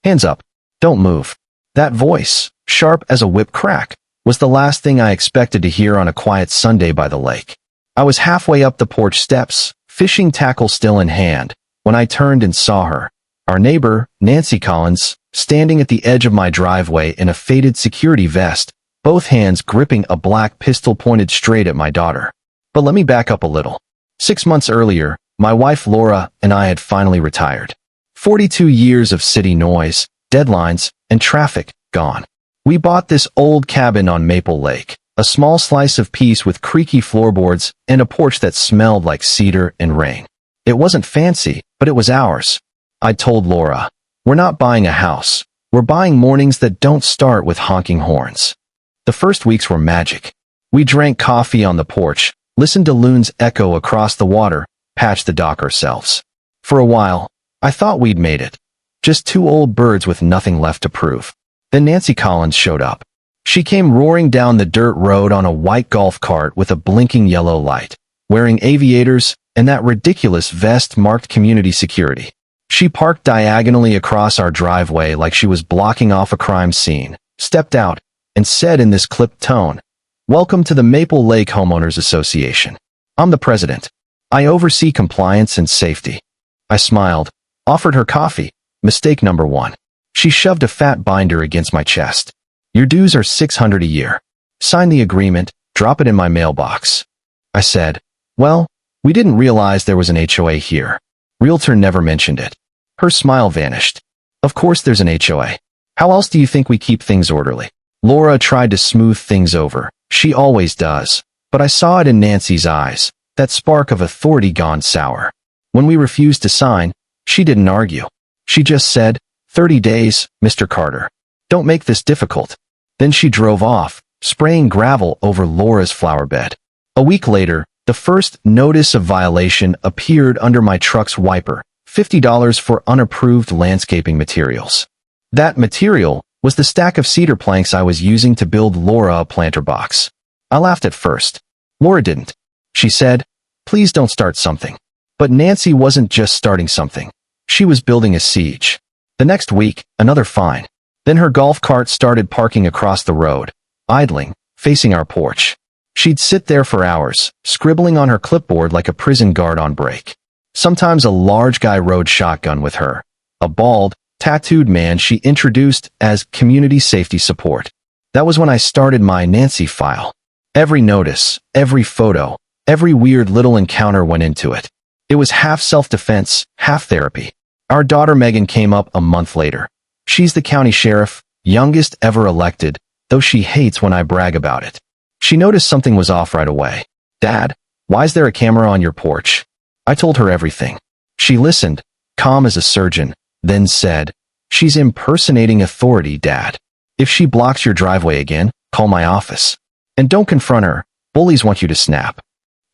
Hands up. Don't move. That voice, sharp as a whip crack, was the last thing I expected to hear on a quiet Sunday by the lake. I was halfway up the porch steps, fishing tackle still in hand, when I turned and saw her, our neighbor, Nancy Collins, standing at the edge of my driveway in a faded security vest, both hands gripping a black pistol pointed straight at my daughter. But let me back up a little. 6 months earlier, my wife Laura and I had finally retired. 42 years of city noise, deadlines, and traffic gone. We bought this old cabin on Maple Lake, a small slice of peace with creaky floorboards and a porch that smelled like cedar and rain. It wasn't fancy, but it was ours. I told Laura, we're not buying a house. We're buying mornings that don't start with honking horns. The first weeks were magic. We drank coffee on the porch, listened to loons echo across the water, patched the dock ourselves. For a while, I thought we'd made it. Just two old birds with nothing left to prove. Then Nancy Collins showed up. She came roaring down the dirt road on a white golf cart with a blinking yellow light, wearing aviators and that ridiculous vest marked community security. She parked diagonally across our driveway like she was blocking off a crime scene, stepped out, and said in this clipped tone, "Welcome to the Maple Lake Homeowners Association. I'm the president. I oversee compliance and safety." I smiled, offered her coffee. Mistake number one. She shoved a fat binder against my chest. "Your dues are $600 a year. Sign the agreement, drop it in my mailbox." I said, "Well, we didn't realize there was an HOA here. Realtor never mentioned it." Her smile vanished. "Of course there's an HOA. How else do you think we keep things orderly?" Laura tried to smooth things over. She always does. But I saw it in Nancy's eyes, that spark of authority gone sour. When we refused to sign, she didn't argue. She just said, 30 days, Mr. Carter. Don't make this difficult." Then she drove off, spraying gravel over Laura's flower bed. A week later, the first notice of violation appeared under my truck's wiper, $50 for unapproved landscaping materials. That material was the stack of cedar planks I was using to build Laura a planter box. I laughed at first. Laura didn't. She said, "Please don't start something." But Nancy wasn't just starting something. She was building a siege. The next week, another fine. Then her golf cart started parking across the road, idling, facing our porch. She'd sit there for hours, scribbling on her clipboard like a prison guard on break. Sometimes a large guy rode shotgun with her, a bald, tattooed man she introduced as community safety support. That was when I started my Nancy file. Every notice, every photo, every weird little encounter went into it. It was half self-defense, half therapy. Our daughter Megan came up a month later. She's the county sheriff, youngest ever elected, though she hates when I brag about it. She noticed something was off right away. "Dad, why is there a camera on your porch?" I told her everything. She listened, calm as a surgeon, then said, "She's impersonating authority, Dad. If she blocks your driveway again, call my office. And don't confront her. Bullies want you to snap."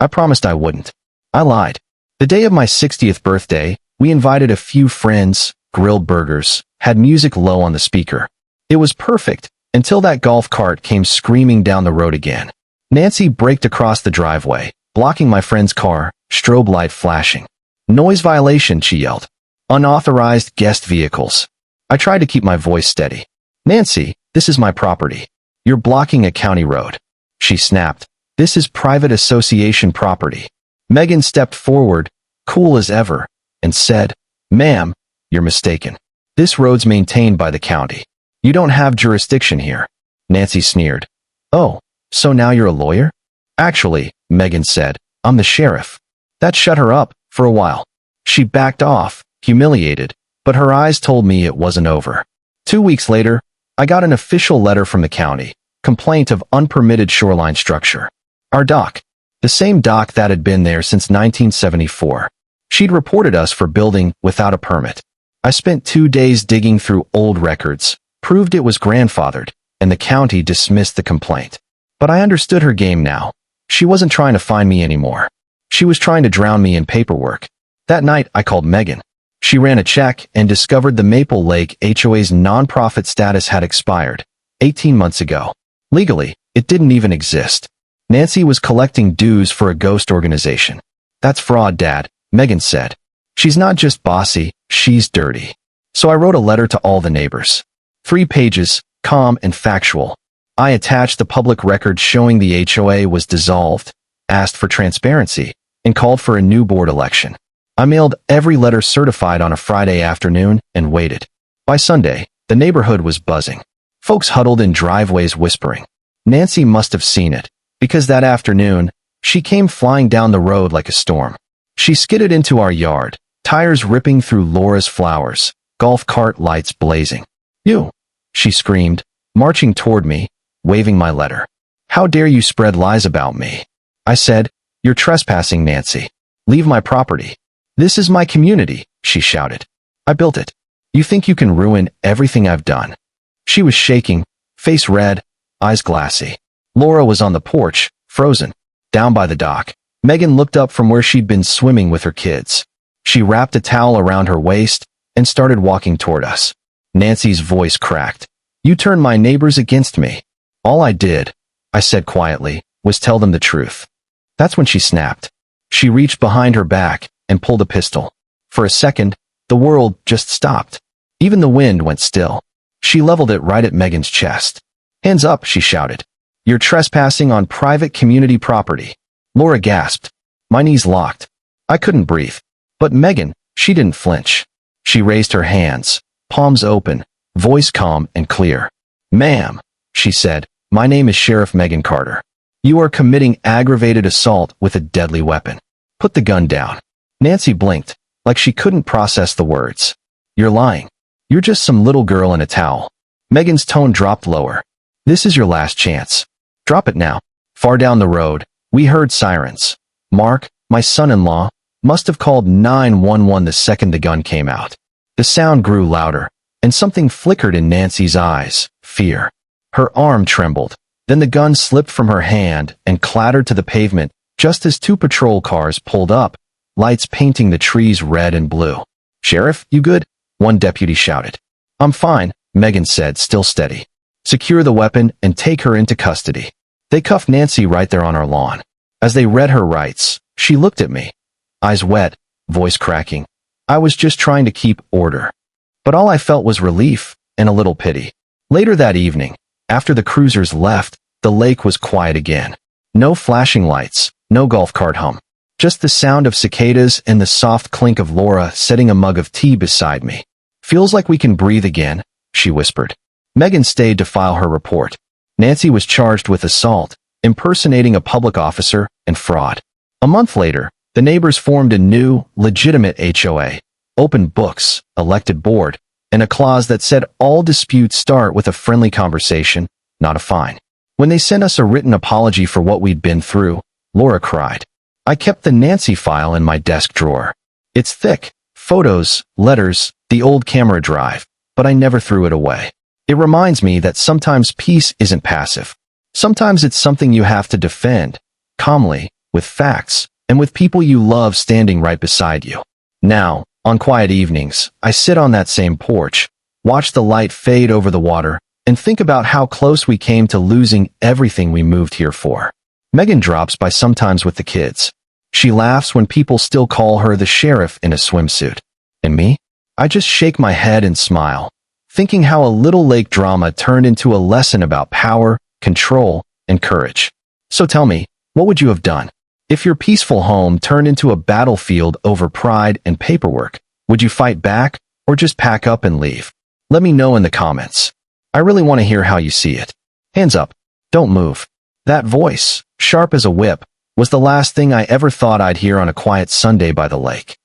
I promised I wouldn't. I lied. The day of my 60th birthday, we invited a few friends, grilled burgers, had music low on the speaker. It was perfect, until that golf cart came screaming down the road again. Nancy braked across the driveway, blocking my friend's car, strobe light flashing. "Noise violation," she yelled. "Unauthorized guest vehicles." I tried to keep my voice steady. "Nancy, this is my property. You're blocking a county road." She snapped, "This is private association property." Megan stepped forward, cool as ever, and said, "Ma'am, you're mistaken. This road's maintained by the county. You don't have jurisdiction here." Nancy sneered. "Oh, so now you're a lawyer?" "Actually," Megan said, "I'm the sheriff." That shut her up, for a while. She backed off, humiliated, but her eyes told me it wasn't over. 2 weeks later, I got an official letter from the county, complaint of unpermitted shoreline structure. Our dock. The same dock that had been there since 1974. She'd reported us for building without a permit. I spent 2 days digging through old records, proved it was grandfathered, and the county dismissed the complaint. But I understood her game now. She wasn't trying to find me anymore. She was trying to drown me in paperwork. That night, I called Megan. She ran a check and discovered the Maple Lake HOA's nonprofit status had expired 18 months ago. Legally, it didn't even exist. Nancy was collecting dues for a ghost organization. "That's fraud, Dad," Megan said. "She's not just bossy, she's dirty." So I wrote a letter to all the neighbors. 3 pages, calm and factual. I attached the public record showing the HOA was dissolved, asked for transparency, and called for a new board election. I mailed every letter certified on a Friday afternoon and waited. By Sunday, the neighborhood was buzzing. Folks huddled in driveways whispering. Nancy must have seen it, because that afternoon, she came flying down the road like a storm. She skidded into our yard, tires ripping through Laura's flowers, golf cart lights blazing. "You!" she screamed, marching toward me, waving my letter. "How dare you spread lies about me?" I said, "You're trespassing, Nancy. Leave my property." "This is my community," she shouted. "I built it. You think you can ruin everything I've done?" She was shaking, face red, eyes glassy. Laura was on the porch, frozen, down by the dock. Megan looked up from where she'd been swimming with her kids. She wrapped a towel around her waist and started walking toward us. Nancy's voice cracked. "You turned my neighbors against me." "All I did," I said quietly, "was tell them the truth." That's when she snapped. She reached behind her back and pulled a pistol. For a second, the world just stopped. Even the wind went still. She leveled it right at Megan's chest. "Hands up," she shouted. "You're trespassing on private community property." Laura gasped. My knees locked. I couldn't breathe. But Megan, she didn't flinch. She raised her hands, palms open, voice calm and clear. "Ma'am," she said, "my name is Sheriff Megan Carter. You are committing aggravated assault with a deadly weapon. Put the gun down." Nancy blinked, like she couldn't process the words. "You're lying. You're just some little girl in a towel." Megan's tone dropped lower. "This is your last chance. Drop it now." Far down the road, we heard sirens. Mark, my son-in-law, must have called 911 the second the gun came out. The sound grew louder, and something flickered in Nancy's eyes, fear. Her arm trembled. Then the gun slipped from her hand and clattered to the pavement just as 2 patrol cars pulled up, lights painting the trees red and blue. "Sheriff, you good?" one deputy shouted. "I'm fine," Megan said, still steady. "Secure the weapon and take her into custody." They cuffed Nancy right there on our lawn. As they read her rights, she looked at me, eyes wet, voice cracking. I was just trying to keep order. But all I felt was relief and a little pity. Later that evening, after the cruisers left, the lake was quiet again. No flashing lights, no golf cart hum. Just the sound of cicadas and the soft clink of Laura setting a mug of tea beside me. "Feels like we can breathe again," she whispered. Megan stayed to file her report. Nancy was charged with assault, impersonating a public officer, and fraud. A month later, the neighbors formed a new, legitimate HOA, opened books, elected board, and a clause that said all disputes start with a friendly conversation, not a fine. When they sent us a written apology for what we'd been through, Laura cried. I kept the Nancy file in my desk drawer. It's thick, photos, letters, the old camera drive, but I never threw it away. It reminds me that sometimes peace isn't passive. Sometimes it's something you have to defend, calmly, with facts, and with people you love standing right beside you. Now, on quiet evenings, I sit on that same porch, watch the light fade over the water, and think about how close we came to losing everything we moved here for. Megan drops by sometimes with the kids. She laughs when people still call her the sheriff in a swimsuit. And me? I just shake my head and smile, thinking how a little lake drama turned into a lesson about power, control, and courage. So tell me, what would you have done? If your peaceful home turned into a battlefield over pride and paperwork, would you fight back or just pack up and leave? Let me know in the comments. I really want to hear how you see it. Hands up. Don't move. That voice, sharp as a whip, was the last thing I ever thought I'd hear on a quiet Sunday by the lake.